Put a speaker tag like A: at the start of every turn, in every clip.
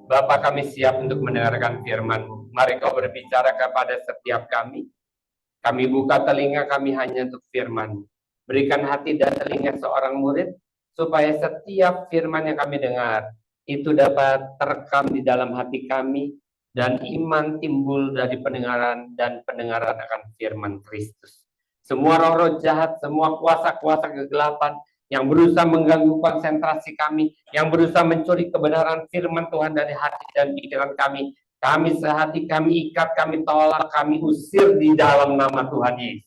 A: Bapa, kami siap untuk mendengarkan firman-Mu. Mari Kau berbicara kepada setiap kami. Kami buka telinga kami hanya untuk firman. Berikan hati dan telinga seorang murid, supaya setiap firman yang kami dengar, itu dapat terekam di dalam hati kami, dan iman timbul dari pendengaran, dan pendengaran akan firman Kristus. Semua roh-roh jahat, semua kuasa-kuasa kegelapan, yang berusaha mengganggu konsentrasi kami, yang berusaha mencuri kebenaran firman Tuhan dari hati dan pikiran kami sehati, kami ikat, kami tolak, kami usir di dalam nama Tuhan Yesus.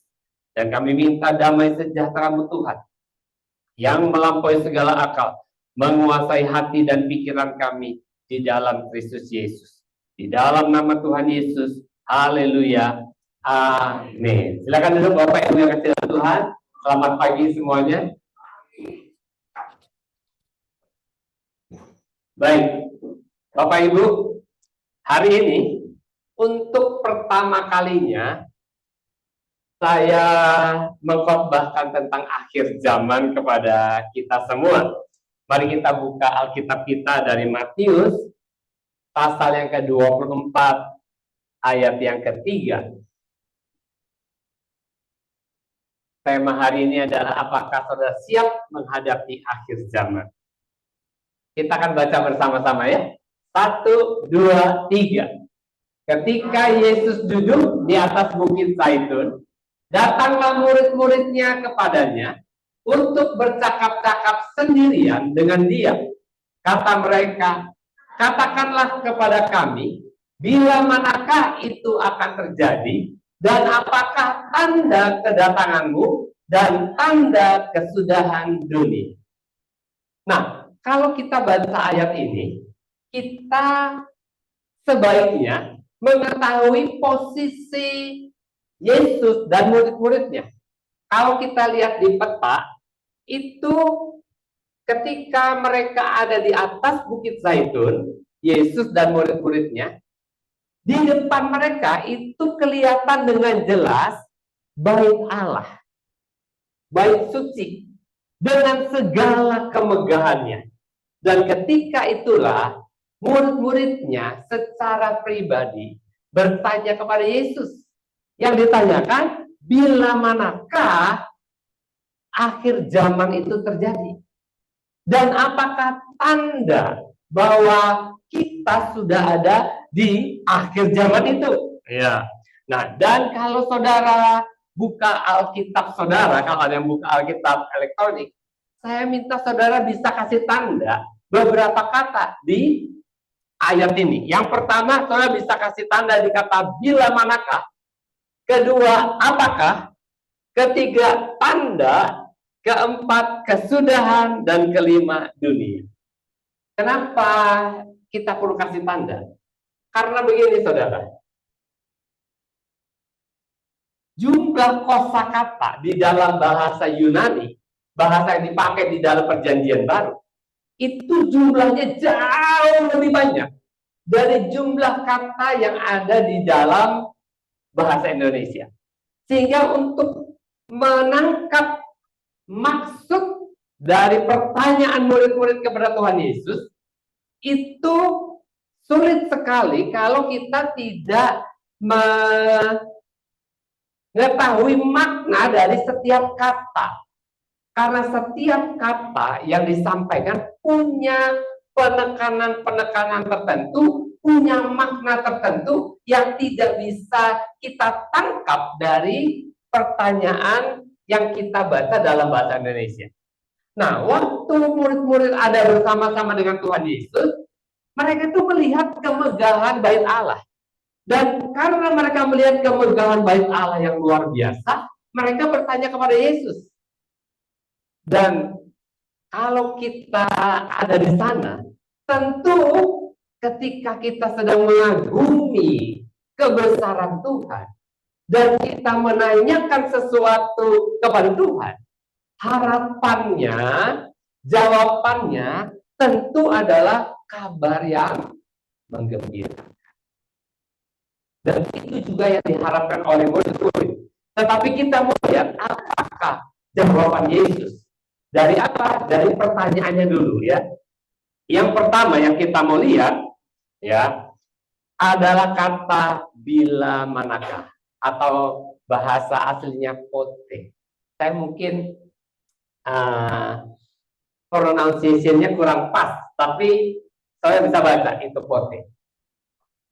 A: Dan kami minta damai sejahtera-Mu Tuhan, yang melampaui segala akal, menguasai hati dan pikiran kami di dalam Kristus Yesus. Di dalam nama Tuhan Yesus, haleluya, amin. Silakan duduk Bapak Ibu yang kasih Tuhan. Selamat pagi semuanya. Baik, Bapak Ibu, hari ini untuk pertama kalinya saya mengkhotbahkan tentang akhir zaman kepada kita semua. Mari kita buka Alkitab kita dari Matius pasal yang ke-24 ayat yang ketiga. Tema hari ini adalah apakah saudara siap menghadapi akhir zaman? Kita akan baca bersama-sama ya. 1, 2, 3. Ketika Yesus duduk di atas bukit Zaitun, datanglah murid-muridnya kepadanya untuk bercakap-cakap sendirian dengan dia. Kata mereka, katakanlah kepada kami, bila manakah itu akan terjadi, dan apakah tanda kedatanganmu dan tanda kesudahan dunia. Nah, kalau kita baca ayat ini, kita sebaiknya mengetahui posisi Yesus dan murid-muridnya. Kalau kita lihat di peta, itu ketika mereka ada di atas bukit Zaitun, Yesus dan murid-muridnya, di depan mereka itu kelihatan dengan jelas bait Allah, bait suci, dengan segala kemegahannya. Dan ketika itulah murid-muridnya secara pribadi bertanya kepada Yesus. Yang ditanyakan, bila manakah akhir zaman itu terjadi? Dan apakah tanda bahwa kita sudah ada di akhir zaman itu? Ya. Nah, dan kalau saudara buka Alkitab saudara, kalau ada yang buka Alkitab elektronik, saya minta saudara bisa kasih tanda beberapa kata di ayat ini. Yang pertama, saudara bisa kasih tanda di kata bila manakah. Kedua, apakah. Ketiga, tanda. Keempat, kesudahan. Dan kelima, dunia. Kenapa kita perlu kasih tanda? Karena begini saudara. Jumlah kosakata di dalam bahasa Yunani, bahasa yang dipakai di dalam Perjanjian Baru, itu jumlahnya jauh lebih banyak dari jumlah kata yang ada di dalam bahasa Indonesia. Sehingga untuk menangkap maksud dari pertanyaan murid-murid kepada Tuhan Yesus, itu sulit sekali kalau kita tidak mengetahui makna dari setiap kata. Karena setiap kata yang disampaikan punya penekanan-penekanan tertentu, punya makna tertentu yang tidak bisa kita tangkap dari pertanyaan yang kita baca dalam bahasa Indonesia. Nah, waktu murid-murid ada bersama-sama dengan Tuhan Yesus, mereka itu melihat kemegahan bait Allah. Dan karena mereka melihat kemegahan bait Allah yang luar biasa, mereka bertanya kepada Yesus. Dan kalau kita ada di sana, tentu ketika kita sedang mengagumi kebesaran Tuhan dan kita menanyakan sesuatu kepada Tuhan, harapannya, jawabannya tentu adalah kabar yang menggembirakan. Dan itu juga yang diharapkan oleh murid-murid. Tetapi kita mau lihat apakah jawaban Yesus. Dari apa? Dari pertanyaannya dulu ya. Yang pertama yang kita mau lihat, ya, adalah kata bila manakah atau bahasa aslinya pote. Saya mungkin pronunciation-nya kurang pas, tapi saya bisa baca itu pote.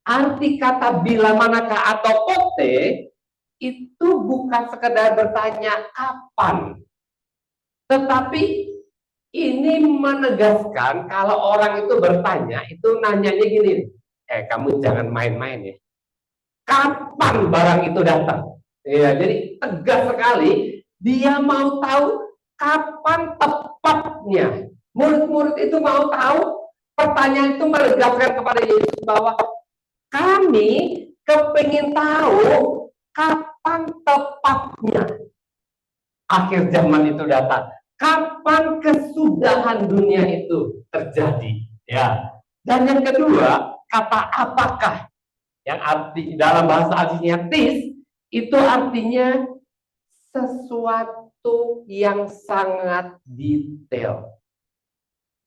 A: Arti kata bila manakah atau pote itu bukan sekedar bertanya kapan, tetapi ini menegaskan kalau orang itu bertanya, itu nanyanya gini, kamu jangan main-main ya. Kapan barang itu datang? Ya, jadi tegas sekali, dia mau tahu kapan tepatnya. Murid-murid itu mau tahu, pertanyaan itu menegaskan kepada Yesus bahwa kami kepingin tahu kapan tepatnya akhir zaman itu datang. Kapan kesudahan dunia itu terjadi? Ya. Dan yang kedua, kata apakah yang arti dalam bahasa aslinya tis itu artinya sesuatu yang sangat detail.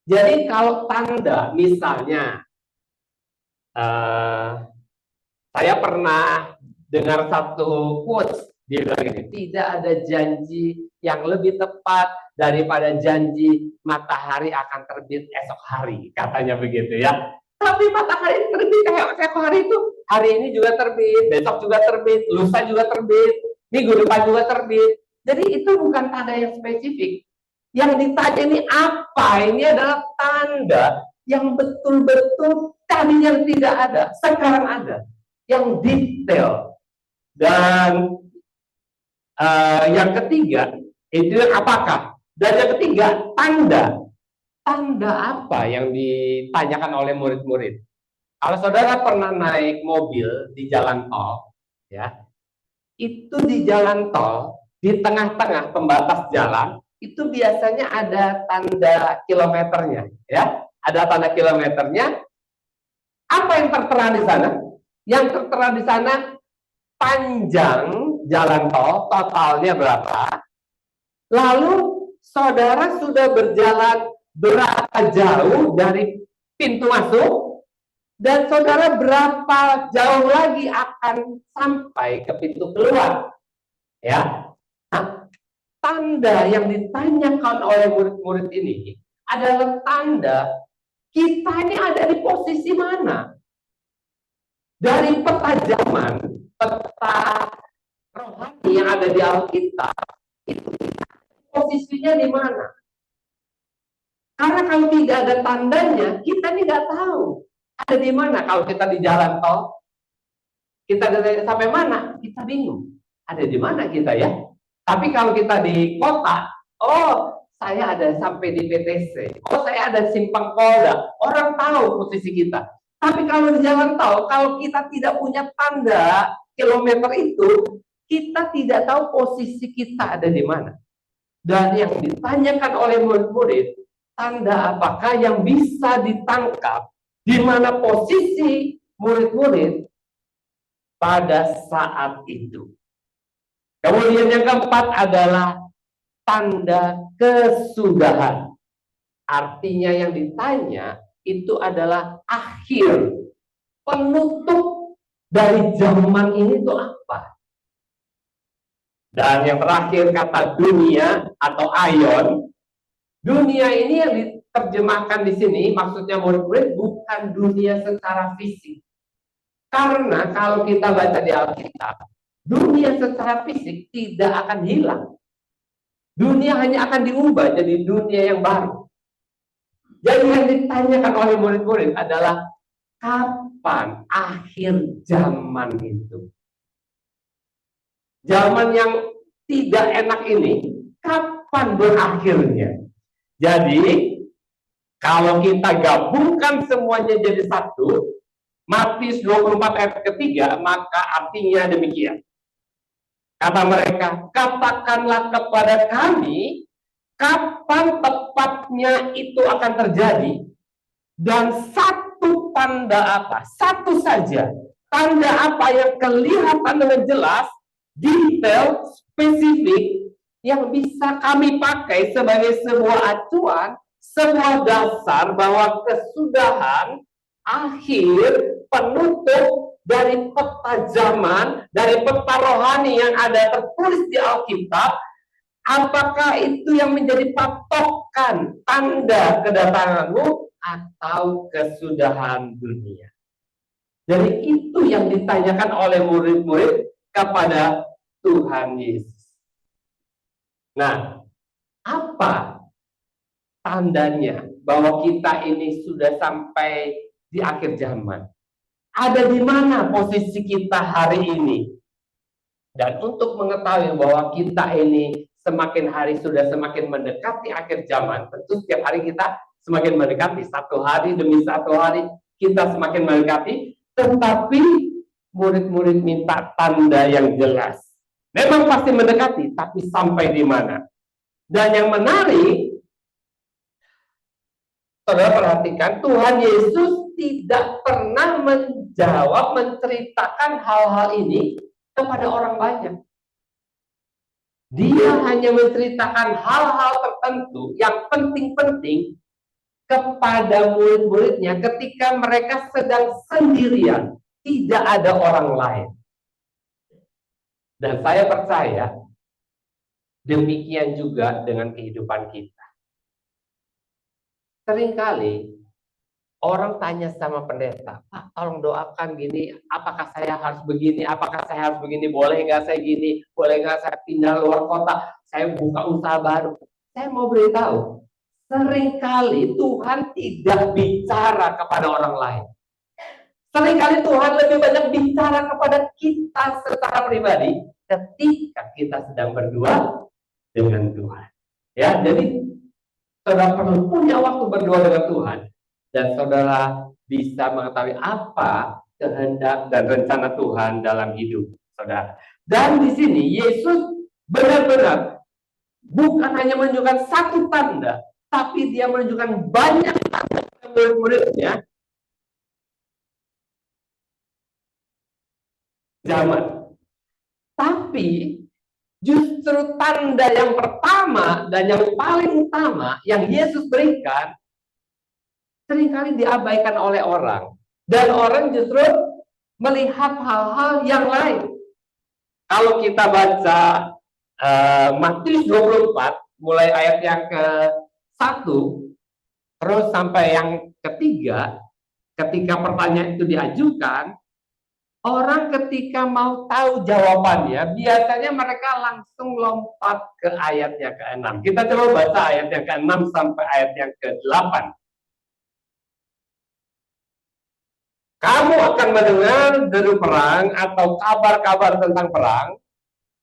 A: Jadi kalau tanda, misalnya saya pernah dengar satu quotes, dia bilang ini, tidak ada janji yang lebih tepat daripada janji matahari akan terbit esok hari, katanya begitu ya. Tapi matahari terbit esok hari itu, hari ini juga terbit, besok juga terbit, lusa juga terbit, minggu depan juga terbit. Jadi itu bukan tanda yang spesifik. Yang ditanya ini apa? Ini adalah tanda yang betul-betul tadinya tidak ada, sekarang ada, yang detail. Dan yang ketiga itu apakah? Dan yang ketiga tanda. Tanda apa yang ditanyakan oleh murid-murid? Kalau saudara pernah naik mobil di jalan tol, ya, itu di jalan tol di tengah-tengah pembatas jalan itu biasanya ada tanda kilometernya, ya, ada tanda kilometernya. Apa yang tertera di sana? Yang tertera di sana panjang jalan tol, totalnya berapa? Lalu saudara sudah berjalan berapa jauh dari pintu masuk, dan saudara berapa jauh lagi akan sampai ke pintu keluar, ya. Nah, tanda yang ditanyakan oleh murid-murid ini adalah tanda kita ini ada di posisi mana dari peta zaman, peta rohani yang ada di Alkitab, itu posisinya di mana. Karena kalau tidak ada tandanya, kita ini nggak tahu ada di mana. Kalau kita di jalan tol, kita sampai mana? Kita bingung. Ada di mana kita ya? Tapi kalau kita di kota, oh saya ada sampai di PTC, oh saya ada simpang Polda, orang tahu posisi kita. Tapi kalau di jalan tol, kalau kita tidak punya tanda kilometer itu, kita tidak tahu posisi kita ada di mana. Dan yang ditanyakan oleh murid-murid, tanda apakah yang bisa ditangkap di mana posisi murid-murid pada saat itu. Kemudian yang keempat adalah tanda kesudahan. Artinya yang ditanya itu adalah akhir, penutup dari zaman ini itu apa. Dan yang terakhir kata dunia atau aion. Dunia ini yang diterjemahkan di sini maksudnya murid-murid bukan dunia secara fisik. Karena kalau kita baca di Alkitab, dunia secara fisik tidak akan hilang. Dunia hanya akan diubah jadi dunia yang baru. Jadi yang ditanyakan oleh murid-murid adalah kapan akhir zaman itu? Zaman yang tidak enak ini, kapan berakhirnya? Jadi, kalau kita gabungkan semuanya jadi satu, Matius 24 ayat ketiga, maka artinya demikian. Kata mereka, katakanlah kepada kami, kapan tepatnya itu akan terjadi, dan satu tanda apa? Satu saja. Tanda apa yang kelihatan dengan jelas, detail, spesifik, yang bisa kami pakai sebagai sebuah acuan, sebuah dasar bahwa kesudahan akhir penutup dari peta zaman, dari peta rohani yang ada tertulis di Alkitab, apakah itu yang menjadi patokan tanda kedatanganmu atau kesudahan dunia? Jadi itu yang ditanyakan oleh murid-murid kepada Tuhan Yesus. Nah, apa tandanya bahwa kita ini sudah sampai di akhir zaman? Ada di mana posisi kita hari ini? Dan untuk mengetahui bahwa kita ini semakin hari sudah semakin mendekati akhir zaman, tentu setiap hari kita semakin mendekati, satu hari demi satu hari kita semakin mendekati, tetapi murid-murid minta tanda yang jelas. Memang pasti mendekati, tapi sampai di mana? Dan yang menarik, saudara perhatikan, Tuhan Yesus tidak pernah menjawab, menceritakan hal-hal ini kepada orang banyak. Dia hanya menceritakan hal-hal tertentu yang penting-penting kepada murid-muridnya ketika mereka sedang sendirian, tidak ada orang lain. Dan saya percaya demikian juga dengan kehidupan kita. Seringkali orang tanya sama pendeta, Pak, tolong doakan gini, apakah saya harus begini, apakah saya harus begini, boleh nggak saya gini, boleh nggak saya pindah luar kota, saya buka usaha baru. Saya mau beritahu, seringkali Tuhan tidak bicara kepada orang lain. Seringkali Tuhan lebih banyak bicara kepada kita secara pribadi ketika kita sedang berdua dengan Tuhan. Ya, jadi saudara perlu punya waktu berdua dengan Tuhan. Dan saudara bisa mengetahui apa kehendak dan rencana Tuhan dalam hidup saudara. Dan di sini Yesus benar-benar bukan hanya menunjukkan satu tanda, tapi dia menunjukkan banyak tanda kepada murid-muridnya. Zaman. Tapi justru tanda yang pertama dan yang paling utama yang Yesus berikan seringkali diabaikan oleh orang. Dan orang justru melihat hal-hal yang lain. Kalau kita baca Matius 24, mulai ayat yang ke-1, terus sampai yang ketiga, ketika pertanyaan itu diajukan, orang ketika mau tahu jawabannya, biasanya mereka langsung lompat ke ayat yang ke-6. Kita coba baca ayat yang ke-6 sampai ayat yang ke-8. Kamu akan mendengar deru perang atau kabar-kabar tentang perang,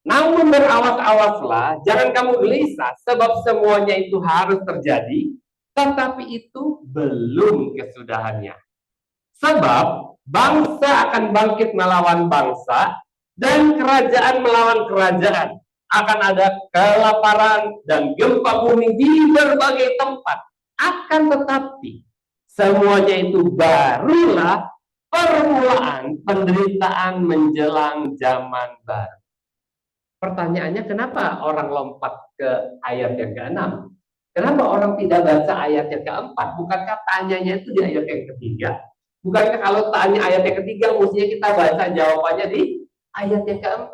A: namun berawas-awaslah, jangan kamu gelisah, sebab semuanya itu harus terjadi, tetapi itu belum kesudahannya. Sebab bangsa akan bangkit melawan bangsa, dan kerajaan melawan kerajaan. Akan ada kelaparan dan gempa bumi di berbagai tempat. Akan tetapi, semuanya itu barulah permulaan penderitaan menjelang zaman baru. Pertanyaannya, kenapa orang lompat ke ayat yang ke-6? Kenapa orang tidak baca ayat yang ke-4? Bukankah tanyanya itu di ayat yang ketiga? Bukankah kalau tanya ayat yang ketiga, mestinya kita baca jawabannya di ayat yang ke-4?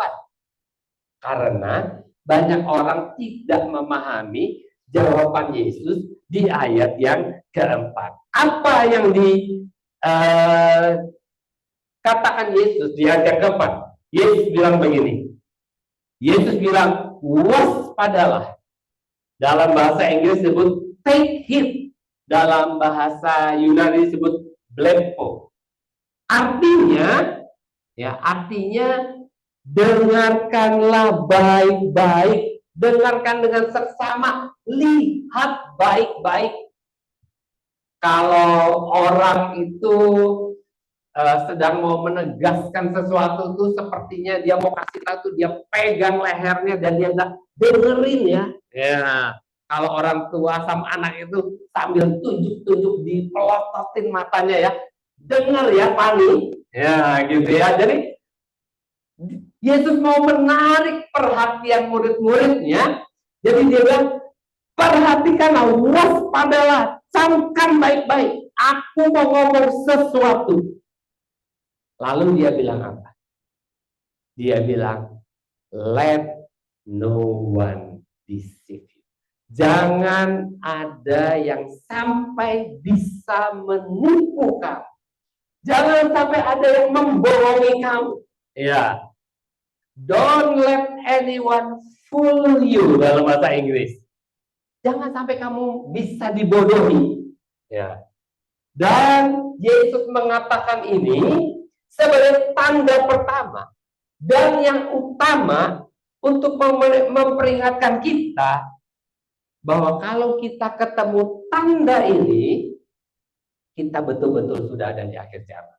A: Karena banyak orang tidak memahami jawaban Yesus di ayat yang ke-4. Apa yang katakan Yesus di ayat yang ke-4? Yesus bilang begini. Yesus bilang, waspadalah. Dalam bahasa Inggris disebut take heed. Dalam bahasa Yunani disebut blepo. Artinya, dengarkanlah baik-baik. Dengarkan dengan seksama. Lihat baik-baik. Kalau orang itu sedang mau menegaskan sesuatu tuh sepertinya dia mau kasih tahu tuh dia pegang lehernya dan dia nggak dengerin ya. Ya, kalau orang tua sama anak itu sambil tunjuk-tunjuk dipelototin matanya ya, dengar ya Pani. Ya gitu ya. Jadi Yesus mau menarik perhatian murid-muridnya. Jadi dia bilang, perhatikanlah, waspadalah, camkan baik-baik. aku mau ngomong sesuatu. Lalu dia bilang apa? Dia bilang, let no one deceive you. Jangan ada yang sampai bisa menipu kamu. Jangan sampai ada yang membohongi kamu. Ya. Don't let anyone fool you dalam bahasa Inggris. Jangan sampai kamu bisa dibodohi. Ya. Dan Yesus mengatakan ini sebagai tanda pertama dan yang utama untuk memperingatkan kita bahwa kalau kita ketemu tanda ini, kita betul-betul sudah ada di akhir zaman.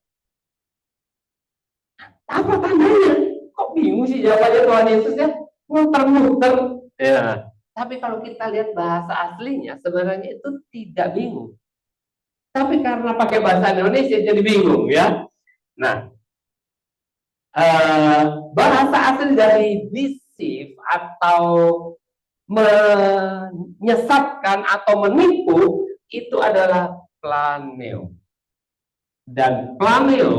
A: Apa tandanya? Kok bingung sih jawabannya Tuhan Yesus ya? Muter-muter. Ya. Tapi kalau kita lihat bahasa aslinya, sebenarnya itu tidak bingung. Tapi karena pakai bahasa Indonesia jadi bingung ya. Nah, bahasa asli dari deceive atau menyesatkan atau menipu itu adalah planeo. Dan planeo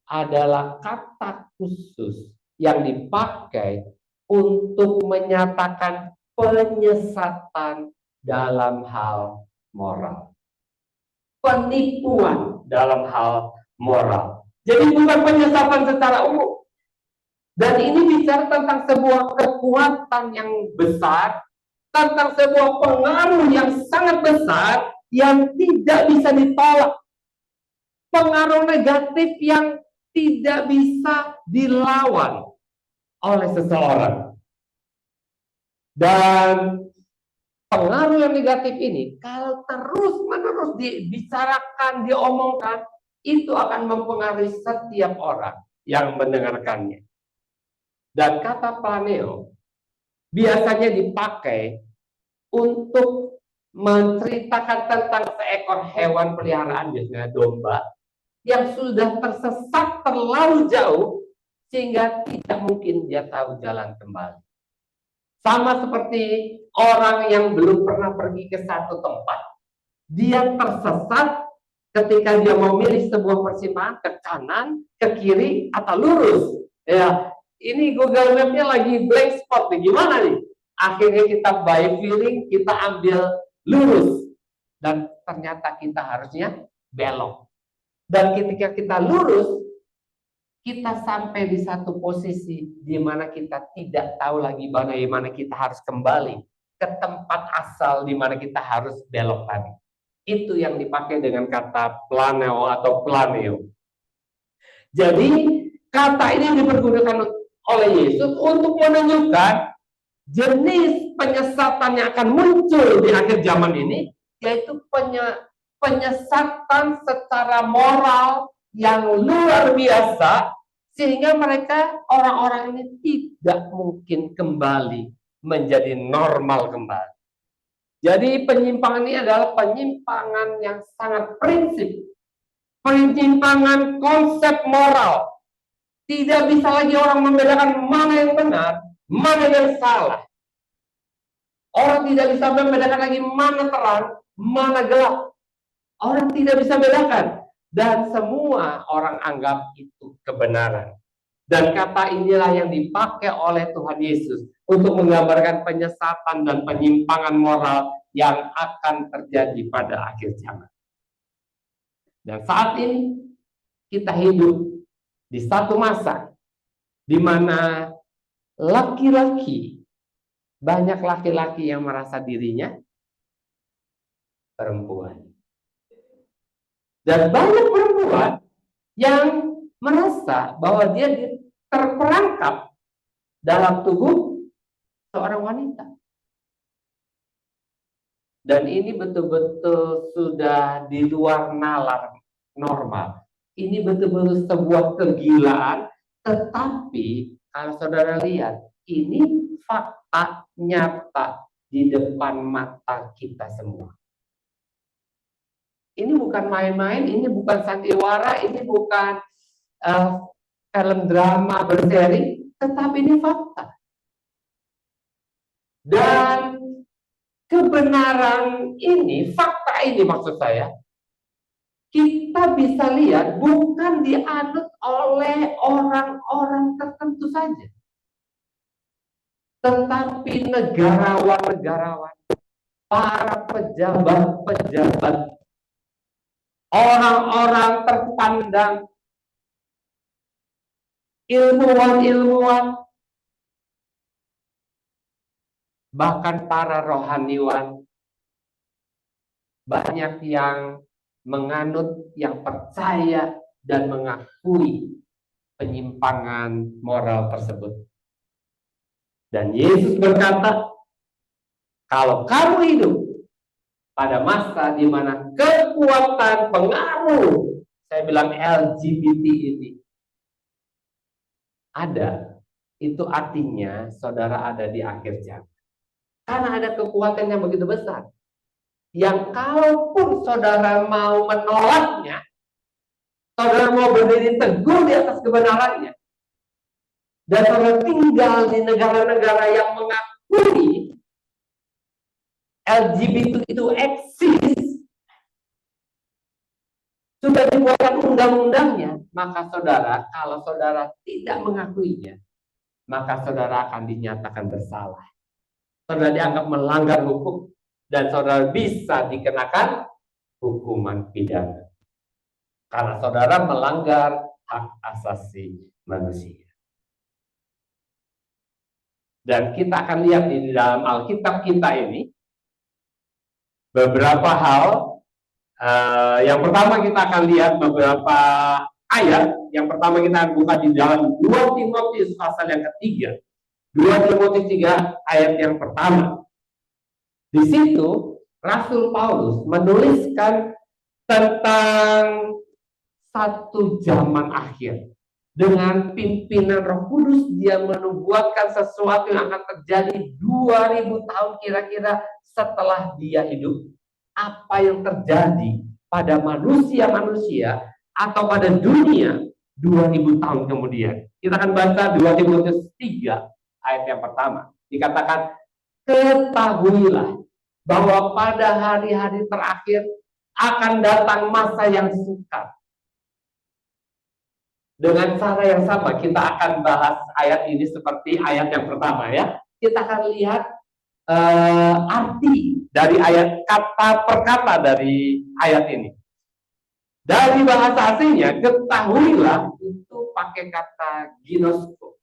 A: adalah kata khusus yang dipakai untuk menyatakan penyesatan dalam hal moral. Penipuan dalam hal moral. Jadi bukan penyesatan secara umum. Dan ini bicara tentang sebuah kekuatan yang besar, tentang sebuah pengaruh yang sangat besar yang tidak bisa ditolak. Pengaruh negatif yang tidak bisa dilawan oleh seseorang. Dan pengaruh yang negatif ini, kalau terus-menerus dibicarakan, diomongkan, itu akan mempengaruhi setiap orang yang mendengarkannya. Dan kata planeo biasanya dipakai untuk menceritakan tentang seekor hewan peliharaan, biasanya domba, yang sudah tersesat terlalu jauh sehingga tidak mungkin dia tahu jalan kembali. Sama seperti orang yang belum pernah pergi ke satu tempat. Dia tersesat ketika dia mau milih sebuah persimpangan ke kanan, ke kiri, atau lurus. Ya, ini Google Map-nya lagi blank spot nih. Gimana nih? Akhirnya kita by feeling, kita ambil lurus. Dan ternyata kita harusnya belok. Dan ketika kita lurus, kita sampai di satu posisi di mana kita tidak tahu lagi bagaimana kita harus kembali ke tempat asal di mana kita harus belok tadi. Itu yang dipakai dengan kata planeo atau planeo. Jadi kata ini dipergunakan oleh Yesus untuk menunjukkan jenis penyesatan yang akan muncul di akhir zaman ini, yaitu penyesatan secara moral yang luar biasa, sehingga mereka, orang-orang ini tidak mungkin kembali menjadi normal kembali. Jadi penyimpangan ini adalah penyimpangan yang sangat prinsip, penyimpangan konsep moral. Tidak bisa lagi orang membedakan mana yang benar, mana yang salah. Orang tidak bisa membedakan lagi mana terang, mana gelap. Orang tidak bisa bedakan. Dan semua orang anggap itu kebenaran. Dan kata inilah yang dipakai oleh Tuhan Yesus untuk menggambarkan penyesatan dan penyimpangan moral yang akan terjadi pada akhir zaman. Dan saat ini kita hidup di satu masa di mana laki-laki, banyak laki-laki yang merasa dirinya perempuan. Dan banyak perempuan yang merasa bahwa dia terperangkap dalam tubuh seorang wanita. Dan ini betul-betul sudah di luar nalar normal. Ini betul-betul sebuah kegilaan, tetapi kalau saudara lihat, ini fakta nyata di depan mata kita semua. Ini bukan main-main, ini bukan sandiwara, ini bukan film drama berseri, tetapi ini fakta. Dan kebenaran ini, fakta ini maksud saya, kita bisa lihat bukan dianut oleh orang-orang tertentu saja, tetapi negarawan-negarawan, para pejabat-pejabat, orang-orang terpandang, ilmuwan-ilmuwan, bahkan para rohaniwan, banyak yang menganut, yang percaya dan mengakui penyimpangan moral tersebut. Dan Yesus berkata, kalau kamu hidup pada masa di mana kekuatan pengaruh, saya bilang LGBT ini ada, itu artinya saudara ada di akhir zaman. Karena ada kekuatan yang begitu besar, yang kalaupun saudara mau menolaknya, saudara mau berdiri teguh di atas kebenarannya, dan saudara tinggal di negara-negara yang mengakui LGBT itu eksis, sudah dibuatkan undang-undangnya, maka saudara, kalau saudara tidak mengakuinya, maka saudara akan dinyatakan bersalah. Saudara dianggap melanggar hukum, dan saudara bisa dikenakan hukuman pidana. Karena saudara melanggar hak asasi manusia. Dan kita akan lihat di dalam Alkitab kita ini beberapa hal. Yang pertama kita akan lihat beberapa ayat. Yang pertama kita akan buka di dalam 2 Timotius pasal yang ketiga. 2 Timotius 3 ayat yang pertama. Di situ Rasul Paulus menuliskan tentang satu zaman akhir. Dengan pimpinan Roh Kudus, dia menubuatkan sesuatu yang akan terjadi 2000 tahun kira-kira setelah dia hidup. Apa yang terjadi pada manusia-manusia atau pada dunia 2000 tahun kemudian. Kita akan baca 2 Timotius 3 ayat yang pertama. Dikatakan, ketahuilah bahwa pada hari-hari terakhir akan datang masa yang sukar. Dengan cara yang sama kita akan bahas ayat ini seperti ayat yang pertama ya. Kita akan lihat arti dari ayat, kata per kata dari ayat ini. Dari bahasa aslinya, ketahuilah itu pakai kata ginosko.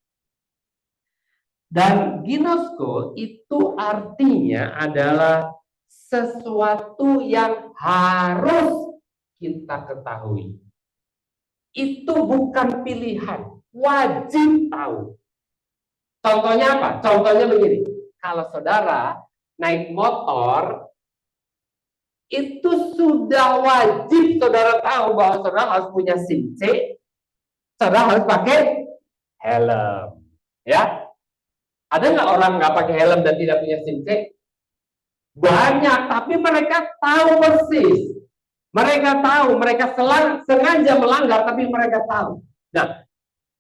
A: Dan ginosko itu artinya adalah sesuatu yang harus kita ketahui. Itu bukan pilihan, wajib tahu. Contohnya apa? Contohnya begini, kalau saudara naik motor, itu sudah wajib saudara tahu bahwa saudara harus punya SIM C, saudara harus pakai helm. Ya, ada nggak orang nggak pakai helm dan tidak punya SIM C? Banyak, tapi mereka tahu persis. Mereka tahu, mereka sengaja melanggar, tapi mereka tahu. Nah,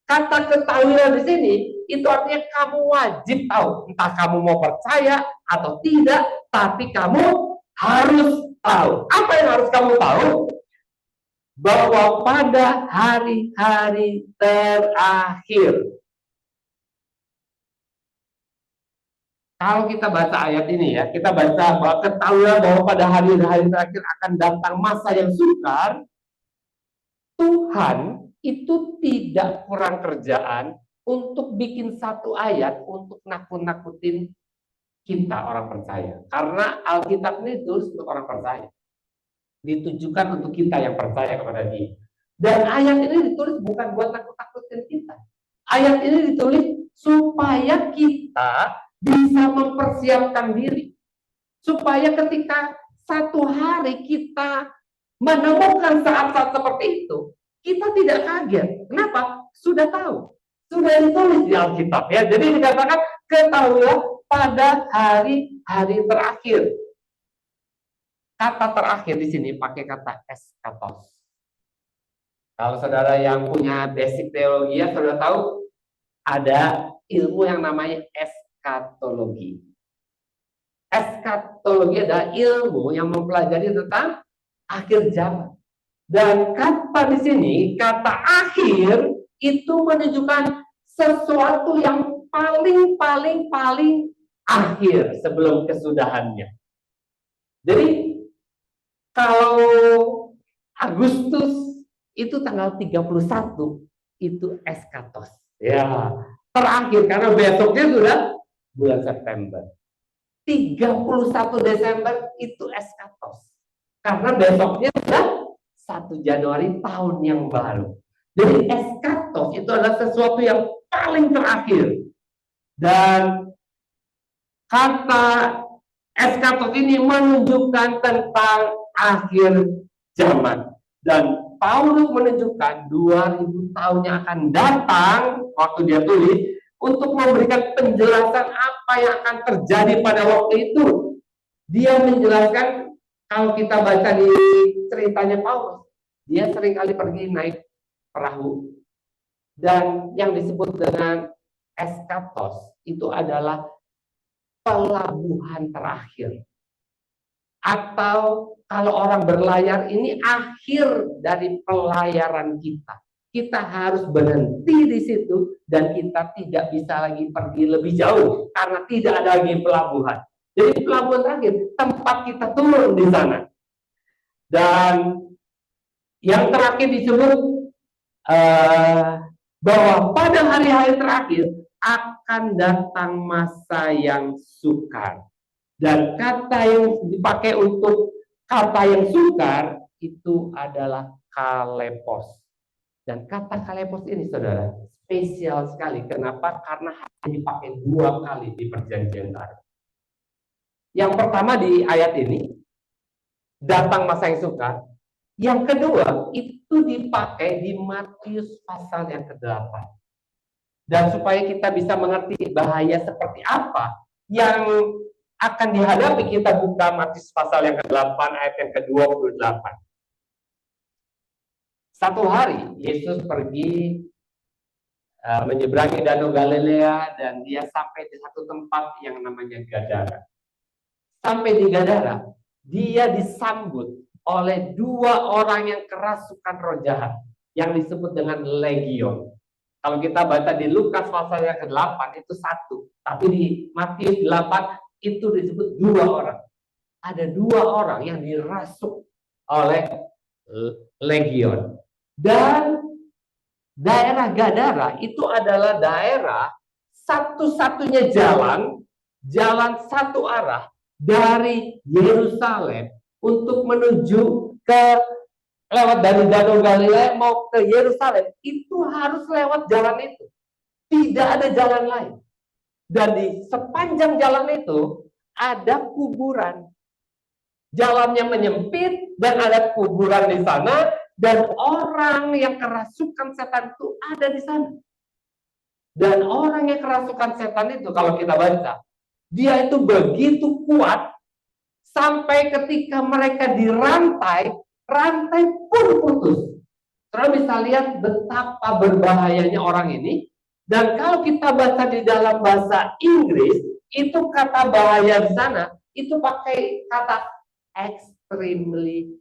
A: kata ketahuilah di sini, itu artinya kamu wajib tahu. Entah kamu mau percaya atau tidak, tapi kamu harus tahu. Apa yang harus kamu tahu? Bahwa pada hari-hari terakhir. Kalau kita baca ayat ini ya, kita baca bahwa ketahuilah bahwa pada hari-hari terakhir akan datang masa yang sukar. Tuhan itu tidak kurang kerjaan untuk bikin satu ayat untuk nakut-nakutin kita orang percaya. Karena Alkitab ini ditulis untuk orang percaya. Ditujukan untuk kita yang percaya kepada Dia. Dan ayat ini ditulis bukan buat nakut-nakutin kita. Ayat ini ditulis supaya kita bisa mempersiapkan diri. Supaya ketika satu hari kita menemukan saat-saat seperti itu, kita tidak kaget. Kenapa? Sudah tahu. Sudah ditulis di Alkitab ya. Jadi dikatakan ketahuilah pada hari-hari terakhir. Kata terakhir di sini pakai kata eskatos. Kalau saudara yang punya basic teologi ya, saudara tahu ada ilmu yang namanya eskatologi. Eskatologi adalah ilmu yang mempelajari tentang akhir zaman. Dan kata di sini, kata akhir itu menunjukkan sesuatu yang paling akhir sebelum kesudahannya. Jadi kalau Agustus itu tanggal 31 itu eskatos. Ya, terakhir karena besoknya sudah bulan September. 31 Desember itu eskatos. Karena besoknya sudah 1 Januari tahun yang baru. Jadi eskatos itu adalah sesuatu yang paling terakhir. Dan kata eskatos ini menunjukkan tentang akhir zaman. Dan Paulus menunjukkan 2000 tahun yang akan datang waktu dia tulis untuk memberikan penjelasan apa yang akan terjadi pada waktu itu. Dia menjelaskan, kalau kita baca di ceritanya Paulus, dia seringkali pergi naik perahu. Dan yang disebut dengan eskatos itu adalah pelabuhan terakhir. Atau kalau orang berlayar, ini akhir dari pelayaran kita. Kita harus berhenti di situ dan kita tidak bisa lagi pergi lebih jauh karena tidak ada lagi pelabuhan. Jadi pelabuhan terakhir, tempat kita turun di sana. Dan yang terakhir disebut bahwa pada hari-hari terakhir akan datang masa yang sukar. Dan kata yang dipakai untuk kata yang sukar itu adalah kalepos. Dan kata kalepos ini, saudara, spesial sekali. Kenapa? Karena hanya dipakai 2 kali di Perjanjian Baru. Yang pertama di ayat ini, datang masa yang sukar. Yang kedua, itu dipakai di Matius pasal yang ke-8. Dan supaya kita bisa mengerti bahaya seperti apa yang akan dihadapi, kita buka Matius pasal yang ke-8 ayat yang ke-28. Satu hari Yesus pergi menyeberangi Danau Galilea dan dia sampai di satu tempat yang namanya Gadara. Sampai di Gadara, dia disambut oleh 2 orang yang kerasukan roh jahat yang disebut dengan legion. Kalau kita baca di Lukas pasal yang ke-8 itu 1, tapi di Matius 8 itu disebut 2 orang. Ada 2 orang yang dirasuk oleh legion. Dan daerah Gadara itu adalah daerah satu-satunya jalan satu arah dari Yerusalem untuk menuju ke lewat dari Danau Galilea mau ke Yerusalem, itu harus lewat jalan itu. Tidak ada jalan lain. Dan di sepanjang jalan itu ada kuburan. Jalannya menyempit dan ada kuburan di sana, dan orang yang kerasukan setan itu ada di sana. Dan orang yang kerasukan setan itu, kalau kita baca, dia itu begitu kuat sampai ketika mereka dirantai, rantai pun putus. Saudara bisa lihat betapa berbahayanya orang ini. Dan kalau kita baca di dalam bahasa Inggris, itu kata bahaya di sana, itu pakai kata extremely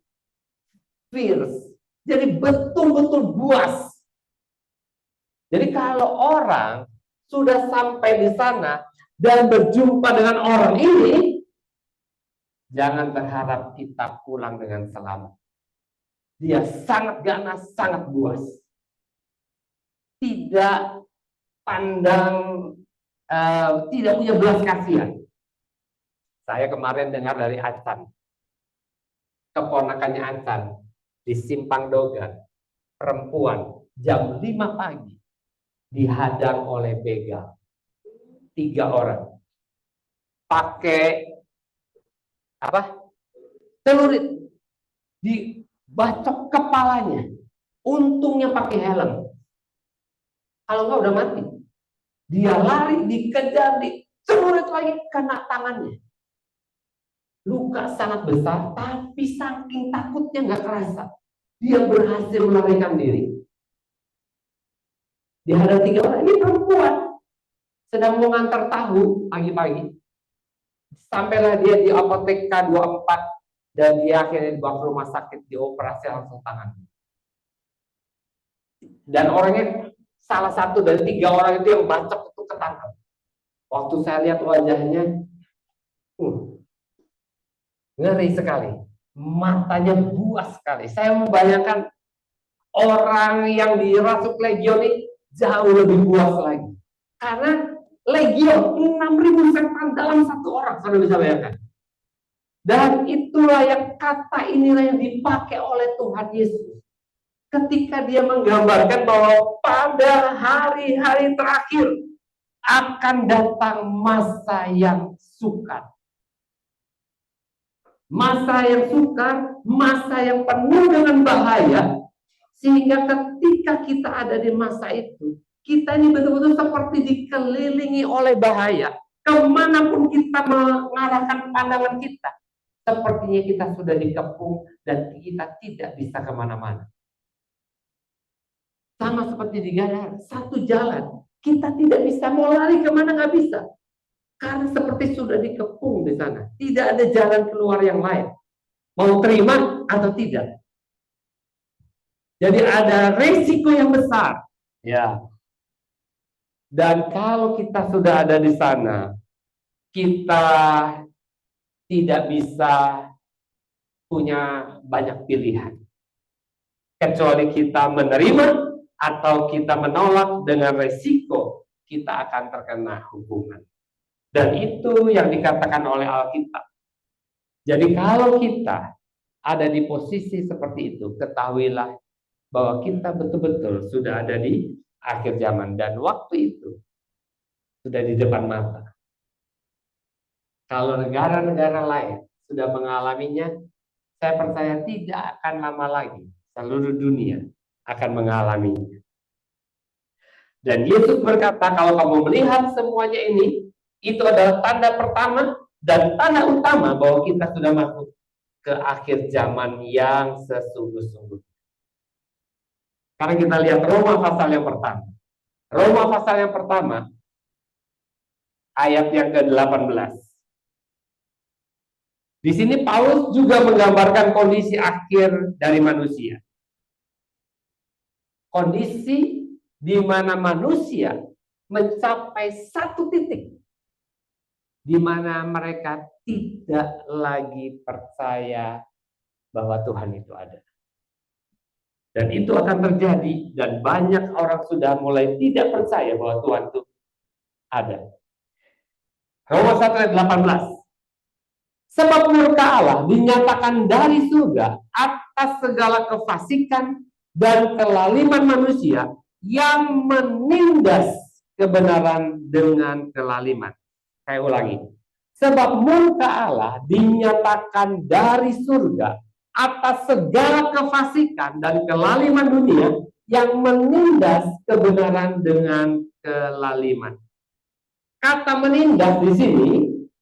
A: fierce. Jadi betul-betul buas. Jadi kalau orang sudah sampai di sana dan berjumpa dengan orang ini, jangan berharap kita pulang dengan selamat. Dia sangat ganas, sangat buas. Tidak pandang, tidak punya belas kasihan. Saya kemarin dengar dari Acan, keponakannya Acan, di Simpang Dogan, perempuan, jam 5 pagi, dihadang oleh begal. 3 orang. Pakai celurit. Dibacok kepalanya. Untungnya pakai helm. Kalau enggak udah mati. Dia lari, dikejar, dicelurit lagi, kena tangannya. Luka sangat besar, tapi saking takutnya nggak kerasa. Dia berhasil melarikan diri. Dihadang 3 orang, ini perempuan. Sedang mau ngantar tahu pagi-pagi. Sampailah dia di apotek K24 Dan dia akhirnya dibawa ke rumah sakit, dioperasi langsung tangan. Dan orangnya, salah satu dari 3 orang itu yang bacok itu ketangkap. Waktu saya lihat wajahnya, ngeri sekali. Matanya buas sekali. Saya membayangkan orang yang dirasuk legion ini jauh lebih buas lagi. Karena legion 6.000 setan dalam satu orang, saudara bisa bayangkan. Dan itulah yang kata inilah yang dipakai oleh Tuhan Yesus. Ketika dia menggambarkan bahwa pada hari-hari terakhir akan datang masa yang sukar. Masa yang sukar, masa yang penuh dengan bahaya. Sehingga ketika kita ada di masa itu, kita ini betul-betul seperti dikelilingi oleh bahaya. Kemanapun kita mengarahkan pandangan kita, sepertinya kita sudah dikepung dan kita tidak bisa kemana-mana. Sama seperti di Gadara, satu jalan. Kita tidak bisa, mau lari kemana nggak bisa. Karena seperti sudah dikepung di sana. Tidak ada jalan keluar yang lain. Mau terima atau tidak. Jadi ada resiko yang besar. Ya. Dan kalau kita sudah ada di sana, kita tidak bisa punya banyak pilihan. Kecuali kita menerima atau kita menolak, dengan resiko kita akan terkena hukuman. Dan itu yang dikatakan oleh Alkitab. Jadi kalau kita ada di posisi seperti itu, ketahuilah bahwa kita betul-betul sudah ada di akhir zaman. Dan waktu itu sudah di depan mata. Kalau negara-negara lain sudah mengalaminya, saya percaya tidak akan lama lagi seluruh dunia akan mengalaminya. Dan Yesus berkata, kalau kamu melihat semuanya ini, itu adalah tanda pertama dan tanda utama bahwa kita sudah masuk ke akhir zaman yang sesungguh-sungguhnya. Sekarang kita lihat Roma pasal yang pertama. Roma pasal yang pertama, ayat yang ke-18. Di sini Paulus juga menggambarkan kondisi akhir dari manusia. Kondisi di mana manusia mencapai satu titik di mana mereka tidak lagi percaya bahwa Tuhan itu ada. Dan itu akan terjadi, dan banyak orang sudah mulai tidak percaya bahwa Tuhan itu ada. Roma 1 ayat 18. Sebab murka Allah dinyatakan dari surga atas segala kefasikan dan kelaliman manusia yang menindas kebenaran dengan kelaliman. Saya ulangi. Sebab murka Allah dinyatakan dari surga atas segala kefasikan dan kelaliman dunia yang menindas kebenaran dengan kelaliman. Kata menindas di sini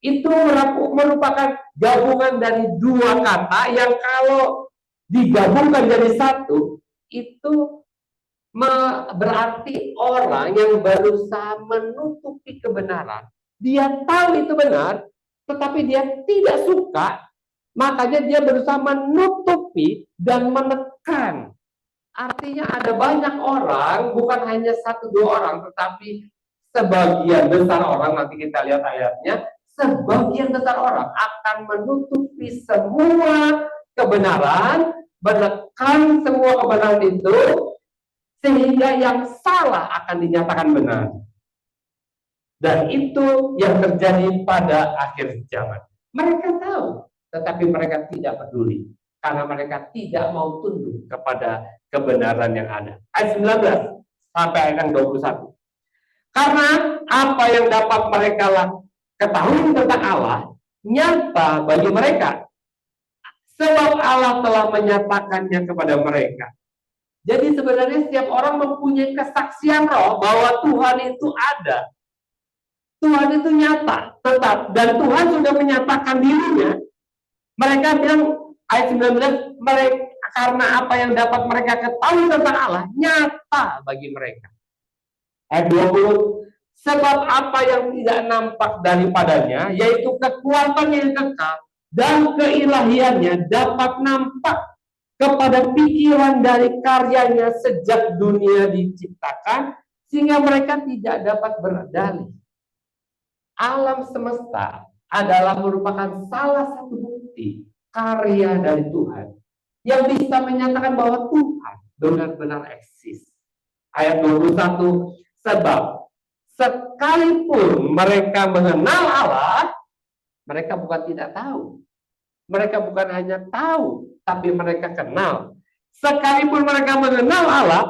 A: itu merupakan gabungan dari 2 kata yang kalau digabungkan jadi satu, itu berarti orang yang berusaha menutupi kebenaran. Dia tahu itu benar, tetapi dia tidak suka, makanya dia berusaha menutupi dan menekan. Artinya ada banyak orang, bukan hanya 1-2 orang, tetapi sebagian besar orang, nanti kita lihat ayatnya, sebagian besar orang akan menutupi semua kebenaran, menekan semua kebenaran itu, sehingga yang salah akan dinyatakan benar. Dan itu yang terjadi pada akhir zaman. Mereka tahu, tetapi mereka tidak peduli. Karena mereka tidak mau tunduk kepada kebenaran yang ada. Ayat 19 sampai ayat yang 21. Karena apa yang dapat mereka ketahui tentang Allah nyata bagi mereka, sebab Allah telah menyatakannya kepada mereka. Jadi sebenarnya setiap orang mempunyai kesaksian roh bahwa Tuhan itu ada, Tuhan itu nyata, tetap, dan Tuhan sudah menyatakan dirinya. Mereka bilang ayat 19, mereka karena apa yang dapat mereka ketahui tentang Allah nyata bagi mereka. Ayat 20, sebab apa yang tidak nampak daripadanya, yaitu kekuatan yang kekal dan keilahiannya dapat nampak kepada pikiran dari karyanya sejak dunia diciptakan, sehingga mereka tidak dapat berdalih. Alam semesta adalah merupakan salah satu bukti karya dari Tuhan yang bisa menyatakan bahwa Tuhan benar-benar eksis. Ayat 21, sebab sekalipun mereka mengenal Allah, mereka bukan tidak tahu. Mereka bukan hanya tahu, tapi mereka kenal. Sekalipun mereka mengenal Allah,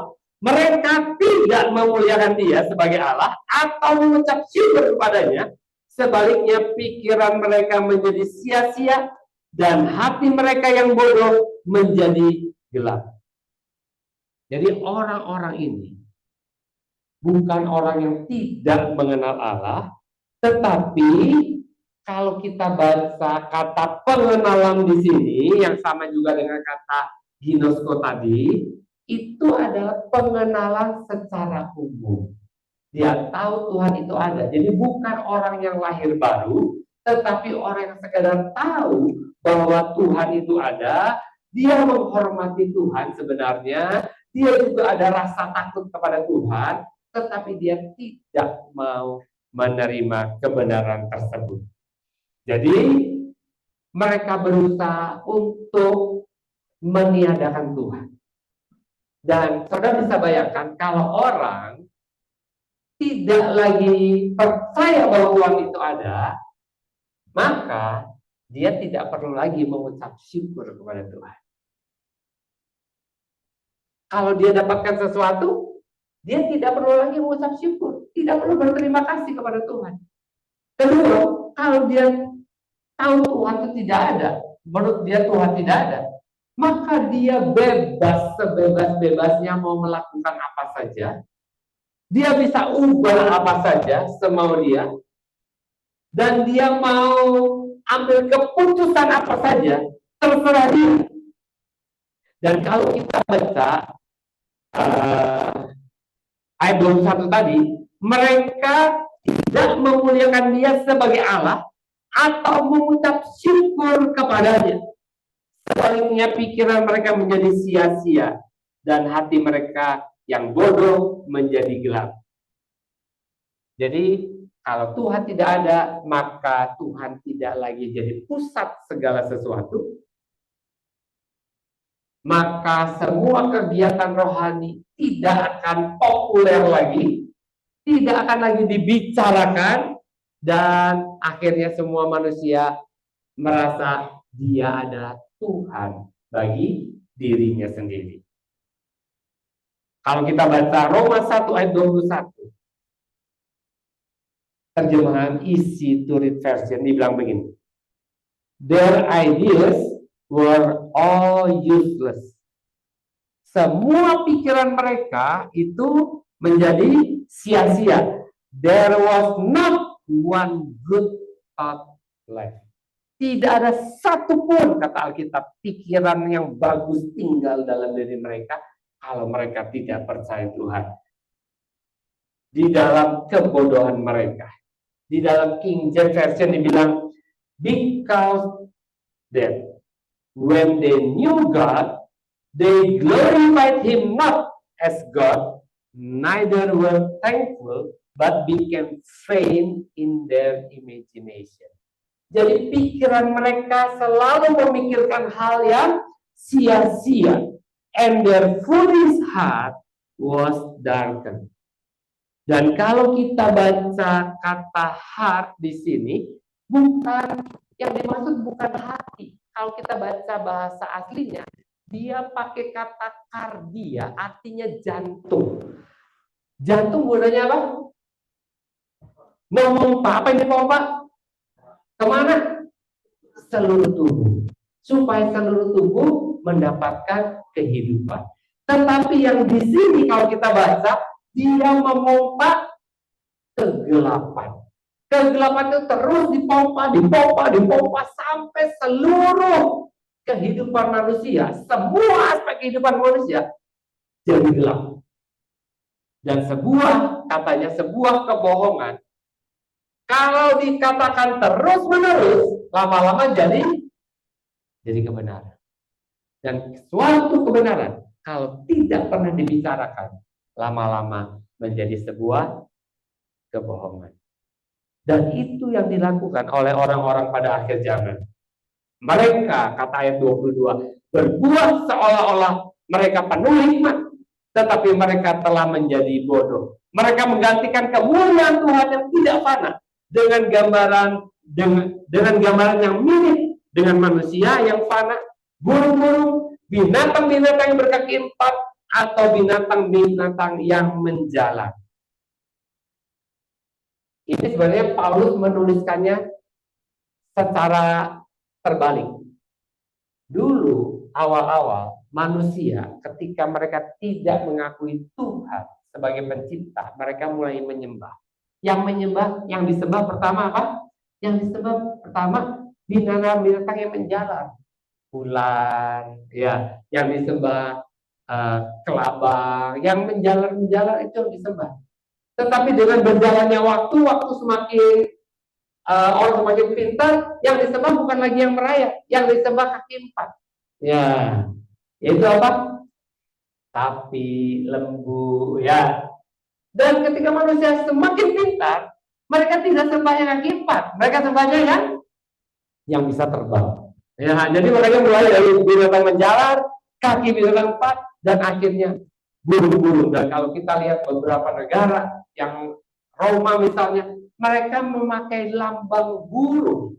A: mereka tidak memuliakan Dia sebagai Allah atau mengucap syukur kepadanya. Sebaliknya, pikiran mereka menjadi sia-sia dan hati mereka yang bodoh menjadi gelap. Jadi orang-orang ini bukan orang yang tidak mengenal Allah, tetapi kalau kita baca kata pengenalan di sini, yang sama juga dengan kata ginosko tadi, itu adalah pengenalan secara umum. Dia tahu Tuhan itu ada. Jadi bukan orang yang lahir baru, tetapi orang yang sekedar tahu bahwa Tuhan itu ada. Dia menghormati Tuhan sebenarnya. Dia juga ada rasa takut kepada Tuhan, tetapi dia tidak mau menerima kebenaran tersebut. Jadi mereka berusaha untuk meniadakan Tuhan. Dan saudara bisa bayangkan kalau orang tidak lagi percaya bahwa Tuhan itu ada, maka dia tidak perlu lagi mengucap syukur kepada Tuhan. Kalau dia dapatkan sesuatu, dia tidak perlu lagi mengucap syukur, tidak perlu berterima kasih kepada Tuhan. Kedua, kalau dia tahu Tuhan itu tidak ada, menurut dia Tuhan tidak ada, maka dia bebas sebebas-bebasnya mau melakukan apa saja. Dia bisa ubah apa saja semau dia, dan dia mau ambil keputusan apa saja, terserah dia. Dan kalau kita baca ayat 21 tadi, mereka tidak memuliakan Dia sebagai Allah atau mengucap syukur kepadanya. Sebaliknya pikiran mereka menjadi sia-sia dan hati mereka yang bodoh menjadi gelap. Jadi kalau Tuhan tidak ada, maka Tuhan tidak lagi jadi pusat segala sesuatu. Maka semua kegiatan rohani tidak akan populer lagi, tidak akan lagi dibicarakan, dan akhirnya semua manusia merasa dia adalah Tuhan bagi dirinya sendiri. Kalau kita baca Roma 1 ayat 21, terjemahan Easy to Read Version dibilang begini, their ideas were all useless. Semua pikiran mereka itu menjadi sia-sia. There was not one good thought left. Tidak ada satupun, kata Alkitab, pikiran yang bagus tinggal dalam diri mereka kalau mereka tidak percaya Tuhan. Di dalam kebodohan mereka. Di dalam King James Version dibilang, because that when they knew God, they glorified Him not as God, neither were thankful, but became vain in their imagination. Jadi pikiran mereka selalu memikirkan hal yang sia-sia, and their foolish heart was darkened. Dan kalau kita baca kata heart di sini, bukan yang dimaksud bukan hati. Kalau kita baca bahasa aslinya, dia pakai kata kardia, artinya jantung. Jantung gunanya apa? Memompa. Apa yang dipompa? Kemana? Seluruh tubuh. Supaya seluruh tubuh mendapatkan kehidupan. Tetapi yang di sini kalau kita baca, dia memompa kegelapan. Kegelapan itu terus dipompa sampai seluruh kehidupan manusia, semua aspek kehidupan manusia jadi gelap. Dan katanya sebuah kebohongan, kalau dikatakan terus-menerus, lama-lama jadi jadi kebenaran. Dan suatu kebenaran kalau tidak pernah dibicarakan, lama-lama menjadi sebuah kebohongan. Dan itu yang dilakukan oleh orang-orang pada akhir zaman. Mereka, kata ayat 22, berbuat seolah-olah mereka penuh hikmat, tetapi mereka telah menjadi bodoh. Mereka menggantikan kemuliaan Tuhan yang tidak fana dengan gambaran yang mirip dengan manusia yang fana, burung-burung, binatang-binatang yang berkaki empat, atau binatang-binatang yang menjalar. Ini sebenarnya Paulus menuliskannya secara terbalik. Dulu, awal-awal, manusia ketika mereka tidak mengakui Tuhan sebagai pencipta, mereka mulai menyembah. Yang disembah pertama apa? Yang disembah pertama binatang-binatang yang menjalar. Bulan, ya, yang disembah kelabang, yang menjalar-menjalar itu yang disembah. Tetapi dengan berjalannya waktu semakin orang semakin pintar, yang disembah bukan lagi yang merayap, yang disembah kaki empat. Ya, itu apa? Sapi, lembu, ya. Dan ketika manusia semakin pintar, mereka tidak sembah yang kaki empat, mereka sembahnya yang bisa terbang. Ya, jadi mereka mulai dari binatang menjalar, kaki binatang empat, dan akhirnya burung-burung. Dan kalau kita lihat beberapa negara yang Roma misalnya, mereka memakai lambang burung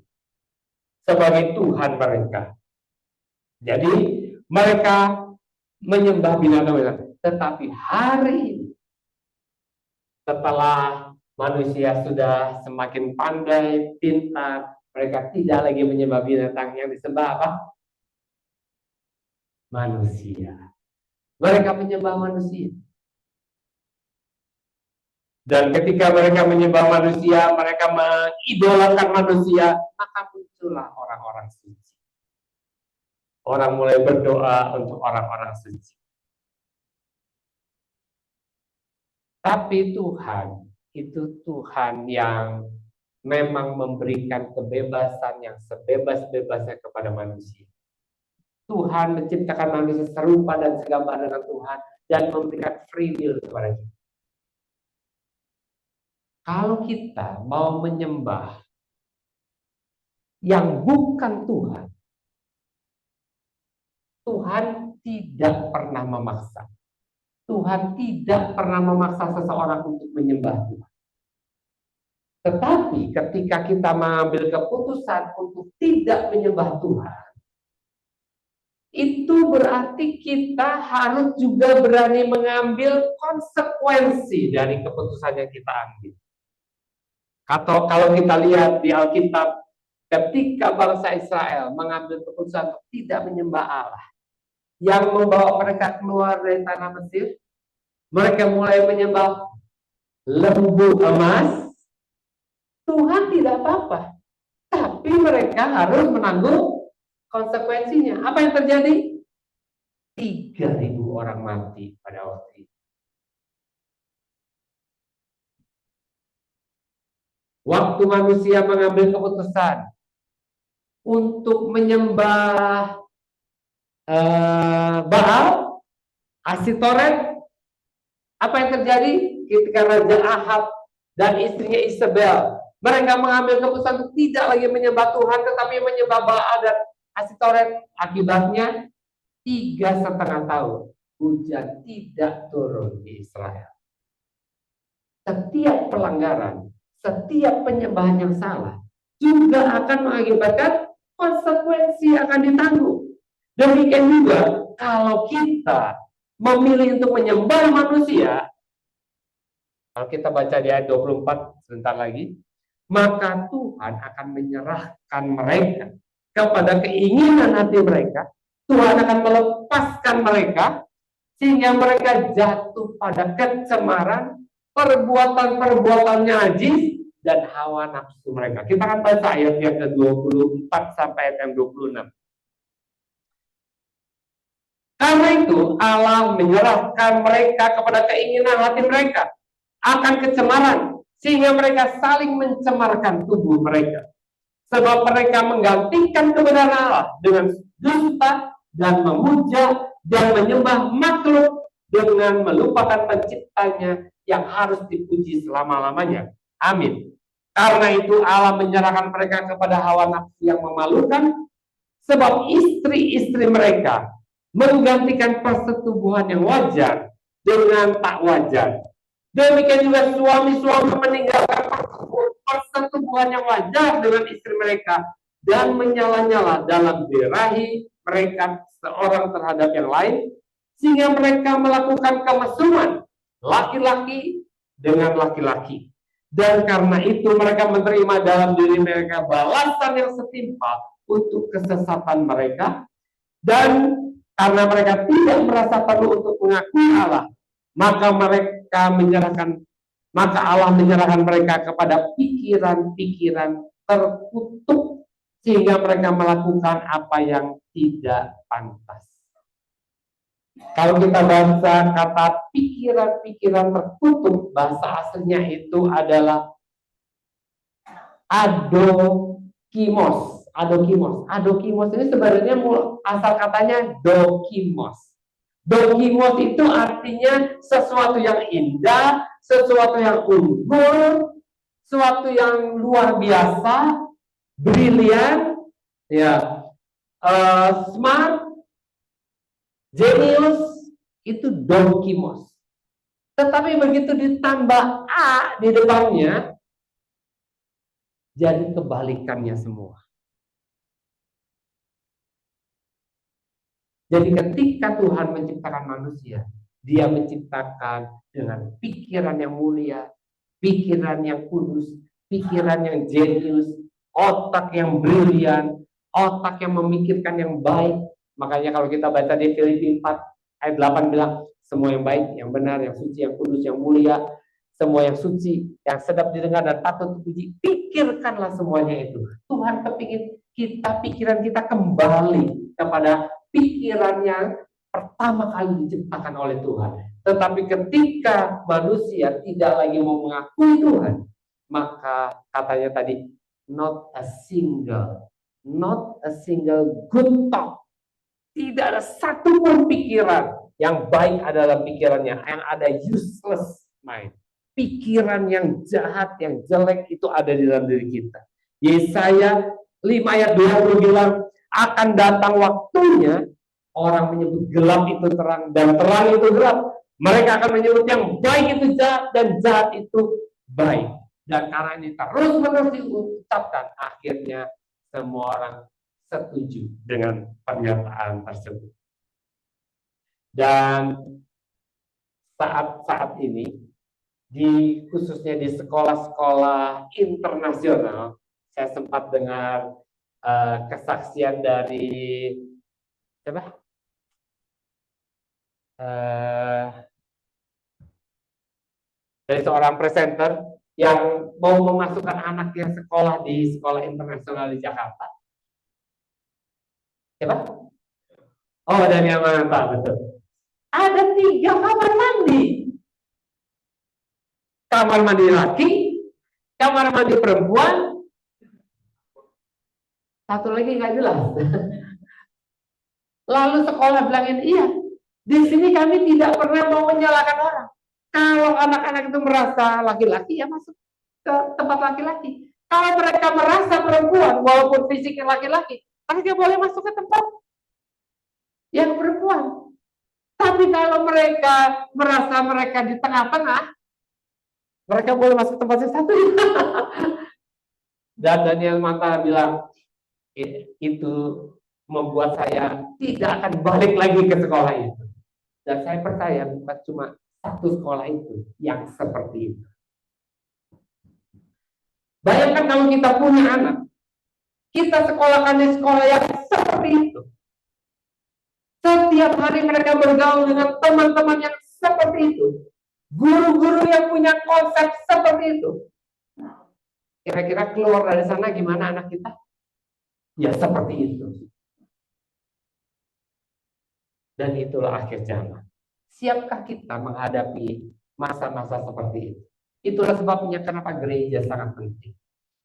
A: sebagai Tuhan mereka. Jadi mereka menyembah binatang-binatang. Tetapi hari ini, setelah manusia sudah semakin pandai, pintar, mereka tidak lagi menyembah binatang, yang disembah apa? Manusia. Mereka menyembah manusia. Dan ketika mereka menyembah manusia, mereka mengidolakan manusia, maka muncullah orang-orang suci. Orang mulai berdoa untuk orang-orang suci. Tapi Tuhan, itu Tuhan yang memang memberikan kebebasan yang sebebas-bebasnya kepada manusia. Tuhan menciptakan manusia serupa dan segambar dengan Tuhan dan memberikan free will kepada kita. Kalau kita mau menyembah yang bukan Tuhan, Tuhan tidak pernah memaksa. Tuhan tidak pernah memaksa seseorang untuk menyembah Tuhan. Tetapi ketika kita mengambil keputusan untuk tidak menyembah Tuhan, itu berarti kita harus juga berani mengambil konsekuensi dari keputusan yang kita ambil. Atau kalau kita lihat di Alkitab, ketika bangsa Israel mengambil keputusan untuk tidak menyembah Allah, yang membawa mereka keluar dari tanah Mesir, mereka mulai menyembah lembu emas. Tuhan tidak apa-apa, tapi mereka harus menanggung konsekuensinya. Apa yang terjadi? 3.000 orang mati pada waktu itu. Waktu manusia mengambil keputusan untuk menyembah Baal, Asitoret, apa yang terjadi ketika Raja Ahab dan istrinya Isabel, mereka mengambil keputusan untuk tidak lagi menyembah Tuhan, tetapi menyembah Baal dan Asitoret. Akibatnya 3,5 tahun hujan tidak turun di Israel. Setiap pelanggaran, setiap penyembahan yang salah juga akan mengakibatkan konsekuensi yang akan ditanggung. Demikian juga kalau kita memilih untuk menyembah manusia, kalau kita baca di ayat 24 sebentar lagi, maka Tuhan akan menyerahkan mereka kepada keinginan hati mereka. Tuhan akan melepaskan mereka sehingga mereka jatuh pada kecemaran, perbuatan-perbuatan najis, dan hawa nafsu mereka. Kita akan baca ayat yang ke-24 sampai ayat yang 26. Karena itu Allah menyerahkan mereka kepada keinginan hati mereka akan kecemaran, sehingga mereka saling mencemarkan tubuh mereka. Sebab mereka menggantikan kebenaran Allah dengan dusta dan memuja dan menyembah makhluk dengan melupakan penciptanya yang harus dipuji selama-lamanya. Amin. Karena itu Allah menyerahkan mereka kepada hawa nafsu yang memalukan, sebab istri-istri mereka menggantikan persetubuhan yang wajar dengan tak wajar. Demikian juga suami-suami meninggalkan persetubuhan yang wajar dengan istri mereka dan menyala-nyala dalam birahi mereka seorang terhadap yang lain, sehingga mereka melakukan kemesuman laki-laki dengan laki-laki. Dan karena itu mereka menerima dalam diri mereka balasan yang setimpal untuk kesesatan mereka, dan karena mereka tidak merasa perlu untuk mengakui Allah, maka Allah menyerahkan mereka kepada pikiran-pikiran terkutuk, sehingga mereka melakukan apa yang tidak pantas. Kalau kita baca kata pikiran-pikiran terkutuk, bahasa aslinya itu adalah adokimos. Adokimos ini sebenarnya asal katanya dokimos. Dokimos itu artinya sesuatu yang indah, sesuatu yang unggul, sesuatu yang luar biasa, brilian, ya, smart, genius, itu dokimos. Tetapi begitu ditambah A di depannya, jadi kebalikannya semua. Jadi ketika Tuhan menciptakan manusia, Dia menciptakan dengan pikiran yang mulia, pikiran yang kudus, pikiran yang jenius, otak yang brilian, otak yang memikirkan yang baik. Makanya kalau kita baca di Filipi 4 ayat 8 bilang, semua yang baik, yang benar, yang suci, yang kudus, yang mulia, semua yang suci, yang sedap didengar dan patut dipuji, pikirkanlah semuanya itu. Tuhan kepingin pikiran kita kembali kepada pikiran yang pertama kali diciptakan oleh Tuhan. Tetapi ketika manusia tidak lagi mau mengakui Tuhan, maka katanya tadi, not a single good thought. Tidak ada satupun pikiran yang baik adalah pikirannya, yang ada useless mind. Pikiran yang jahat, yang jelek itu ada di dalam diri kita. Yesaya 5 ayat 20 bilang, akan datang waktunya orang menyebut gelap itu terang dan terang itu gelap. Mereka akan menyebut yang baik itu jahat dan jahat itu baik. Dan karena ini terus-menerus diucapkan, akhirnya semua orang setuju dengan pernyataan tersebut. Dan saat-saat ini, khususnya di sekolah-sekolah internasional, saya sempat dengar kesaksian dari dari seorang presenter yang mau memasukkan anaknya sekolah di sekolah internasional di Jakarta. Siapa? Oh, Daniel Mananta, betul. Ada 3 kamar mandi. Kamar mandi laki, kamar mandi perempuan, satu lagi nggak jelas. Lalu sekolah bilangin, iya, di sini kami tidak pernah mau menyalahkan orang. Kalau anak-anak itu merasa laki-laki, ya masuk ke tempat laki-laki. Kalau mereka merasa perempuan, walaupun fisiknya laki-laki, mereka boleh masuk ke tempat yang perempuan. Tapi kalau mereka merasa mereka di tengah-tengah, mereka boleh masuk tempat yang satu. Dan Daniel Manta bilang, itu membuat saya tidak akan balik lagi ke sekolah itu. Dan saya percaya bukan cuma satu sekolah itu yang seperti itu. Bayangkan kalau kita punya anak, kita sekolahkan di sekolah yang seperti itu. Setiap hari mereka bergaul dengan teman-teman yang seperti itu. Guru-guru yang punya konsep seperti itu. Kira-kira keluar dari sana gimana anak kita? Ya seperti itu. Dan itulah akhir zaman. Siapkah kita menghadapi masa-masa seperti itu? Itulah sebabnya kenapa gereja sangat penting.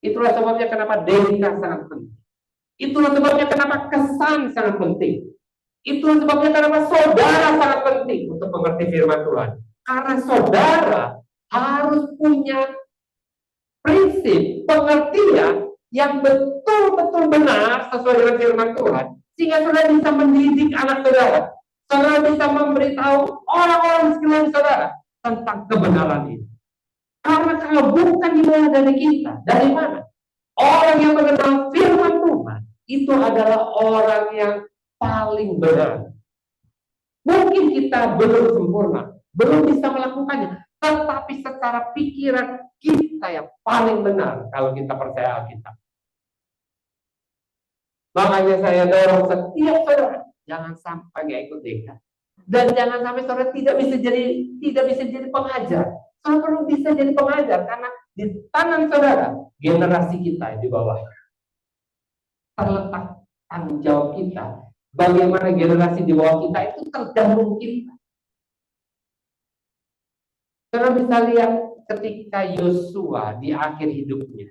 A: Itulah sebabnya kenapa desa sangat penting. Itulah sebabnya kenapa kesan sangat penting. Itulah sebabnya kenapa saudara sangat penting untuk mengerti firman Tuhan. Karena saudara harus punya prinsip pengertian yang betul-betul benar sesuai dengan firman Tuhan, sehingga saudara bisa mendidik anak saudara. Saudara bisa memberitahu orang-orang di sekeliling saudara tentang kebenaran ini. Karena kalau bukan dimulai dari kita, dari mana? Orang yang mengenal firman Tuhan itu adalah orang yang paling benar. Mungkin kita belum sempurna, belum bisa melakukannya, tetapi secara pikiran kita yang paling benar kalau kita percaya Alkitab. Makanya saya dorong setiap saudara jangan sampai nggak ikut dekat, dan jangan sampai saudara tidak bisa jadi pengajar. Saudara perlu bisa jadi pengajar karena di tangan saudara generasi kita di bawah terletak tanggung jawab kita. Bagaimana generasi di bawah kita itu tergantung kita. Saudara bisa lihat ketika Yosua di akhir hidupnya,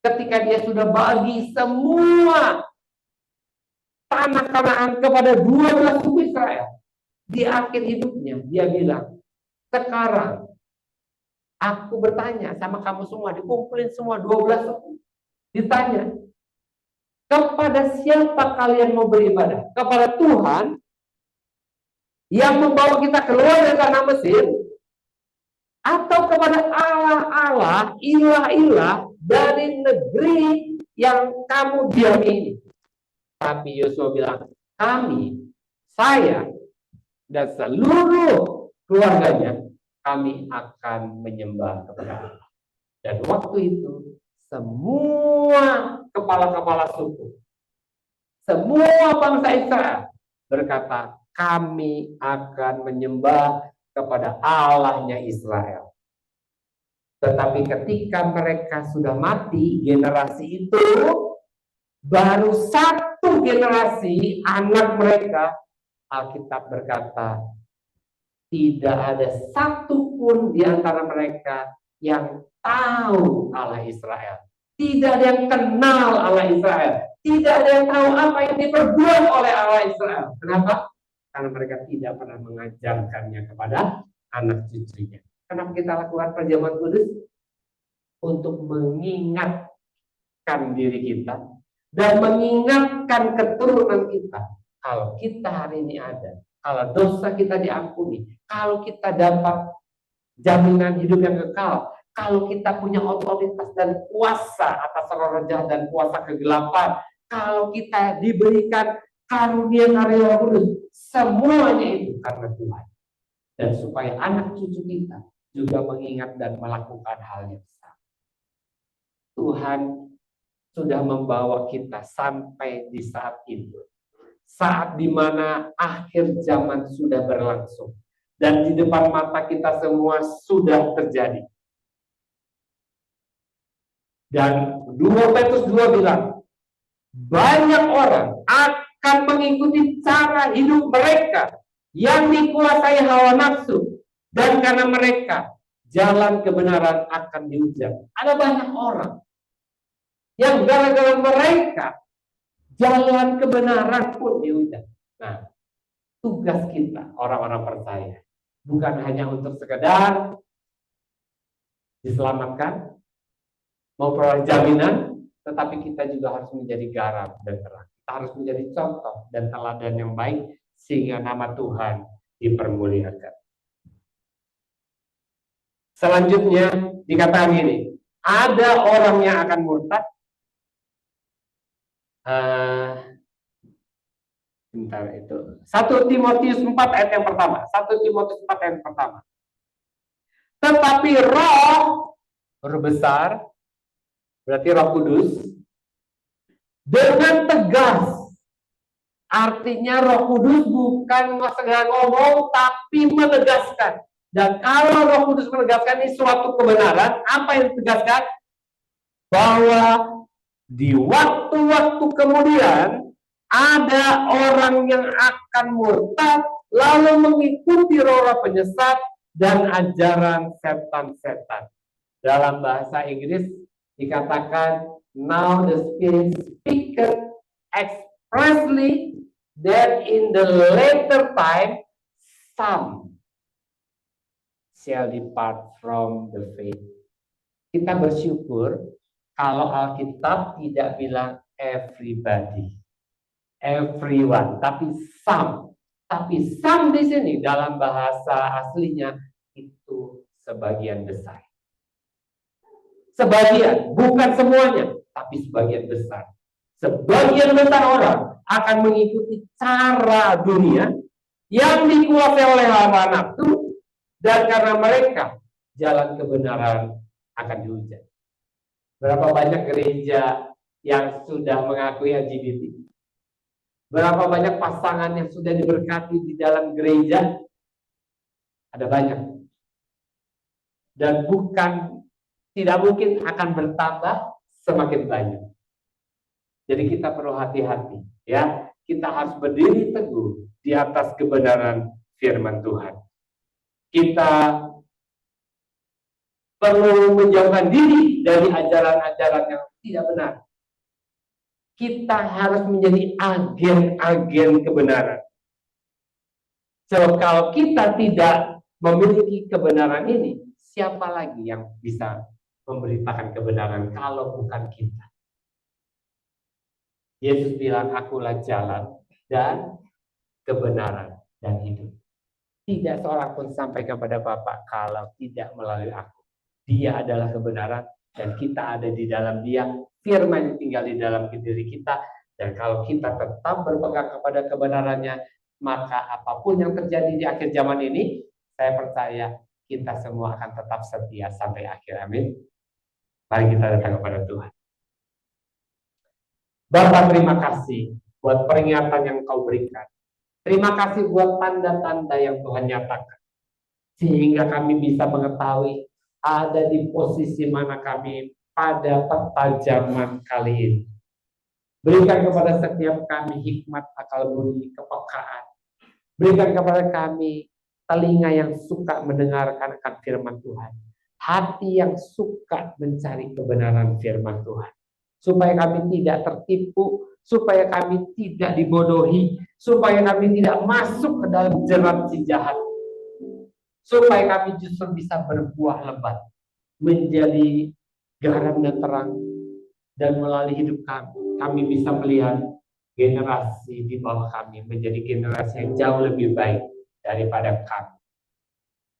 A: ketika dia sudah bagi semua tanah Kanaan kepada 12 suku Israel, di akhir hidupnya dia bilang, sekarang aku bertanya sama kamu semua, dikumpulin semua 12 suku, ditanya, kepada siapa kalian mau beribadah? Kepada Tuhan yang membawa kita keluar dari tanah Mesir, atau kepada Allah-Allah, ilah-ilah dari negeri yang kamu diami ini? Tapi Yosua bilang, kami, saya, dan seluruh keluarganya, kami akan menyembah kepada Allah. Dan waktu itu, semua kepala-kepala suku, semua bangsa Israel berkata, kami akan menyembah kepada Allahnya Israel. Tetapi ketika mereka sudah mati, generasi itu, baru satu generasi anak mereka, Alkitab berkata, tidak ada satupun di antara mereka yang tahu Allah Israel. Tidak ada yang kenal Allah Israel. Tidak ada yang tahu apa yang diperbuat oleh Allah Israel. Kenapa? Karena mereka tidak pernah mengajarkannya kepada anak cucunya. Kenapa kita lakukan perjamuan kudus? Untuk mengingatkan diri kita dan mengingatkan keturunan kita. Kalau kita hari ini ada, kalau dosa kita diampuni, kalau kita dapat jaminan hidup yang kekal, kalau kita punya otoritas dan kuasa atas roh jahat dan kuasa kegelapan, kalau kita diberikan karunia Roh Kudus, semuanya itu karena Tuhan. Dan supaya anak cucu kita juga mengingat dan melakukan hal yang sama. Tuhan sudah membawa kita sampai di saat itu. Saat dimana akhir zaman sudah berlangsung. Dan di depan mata kita semua sudah terjadi. Dan 2 Petrus 2 bilang, banyak orang akan mengikuti cara hidup mereka yang dikuasai hawa nafsu. Dan karena mereka, jalan kebenaran akan dihujat. Ada banyak orang yang gara-gara mereka, jalan kebenaran pun dihujat. Nah, tugas kita, orang-orang percaya, bukan hanya untuk sekedar diselamatkan, mau peroleh jaminan, tetapi kita juga harus menjadi garam dan terang. Kita harus menjadi contoh dan teladan yang baik, sehingga nama Tuhan dipermuliakan. Selanjutnya dikatakan ini, ada orang yang akan murtad. Bentar itu. 1 Timotius 4 ayat yang pertama. 1 Timotius 4 ayat yang pertama. Tetapi roh besar, berarti Roh Kudus, dengan tegas. Artinya Roh Kudus bukan sekedar ngomong, tapi menegaskan. Dan kalau Roh Kudus menegaskan ini suatu kebenaran, apa yang ditegaskan? Bahwa di waktu-waktu kemudian ada orang yang akan murtad lalu mengikuti roh-roh penyesat dan ajaran setan-setan. Dalam bahasa Inggris dikatakan, now the Spirit speaketh expressly that in the later time some shall depart from the faith. Kita bersyukur kalau Alkitab tidak bilang everybody, everyone, tapi some. Tapi some di sini dalam bahasa aslinya itu sebagian besar. Sebagian, bukan semuanya, tapi sebagian besar. Sebagian besar orang akan mengikuti cara dunia yang dikuasai oleh hawa nafsu, dan karena mereka jalan kebenaran akan dihujat. Berapa banyak gereja yang sudah mengakui LGBT? Berapa banyak pasangan yang sudah diberkati di dalam gereja? Ada banyak. Dan tidak mungkin akan bertambah, semakin banyak. Jadi kita perlu hati-hati, ya. Kita harus berdiri teguh di atas kebenaran firman Tuhan. Kita perlu menjauhkan diri dari ajaran-ajaran yang tidak benar. Kita harus menjadi agen-agen kebenaran. So, kalau kita tidak memiliki kebenaran ini, siapa lagi yang bisa memberitakan kebenaran kalau bukan kita? Yesus bilang, akulah jalan dan kebenaran dan hidup. Tidak seorang pun sampai kepada Bapa kalau tidak melalui aku. Dia adalah kebenaran dan kita ada di dalam Dia. Firman yang tinggal di dalam diri kita. Dan kalau kita tetap berpegang kepada kebenarannya, maka apapun yang terjadi di akhir zaman ini, saya percaya kita semua akan tetap setia sampai akhir. Amin. Mari kita datang kepada Tuhan. Bapa, terima kasih buat peringatan yang Kau berikan. Terima kasih buat tanda-tanda yang Tuhan nyatakan. Sehingga kami bisa mengetahui ada di posisi mana kami pada peta zaman kali ini. Berikan kepada setiap kami hikmat, akal budi, kepekaan. Berikan kepada kami telinga yang suka mendengarkan akan firman Tuhan. Hati yang suka mencari kebenaran firman Tuhan. Supaya kami tidak tertipu, supaya kami tidak dibodohi, supaya kami tidak masuk ke dalam jerat si jahat. Supaya kami justru bisa berbuah lebat, menjadi garam dan terang, dan melalui hidup kami bisa melihat generasi di bawah kami menjadi generasi yang jauh lebih baik daripada kami.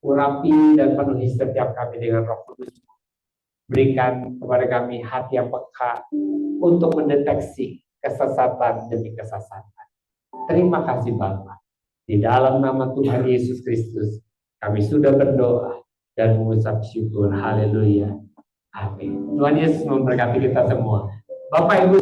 A: Urapi dan penuhi setiap kami dengan Roh Kudus. Berikan kepada kami hati yang peka untuk mendeteksi kesesatan demi kesesatan. Terima kasih Bapa. Di dalam nama Tuhan Yesus Kristus, kami sudah berdoa dan mengucap syukur. Haleluya. Amin. Tuhan Yesus memberkati kita semua. Bapak Ibu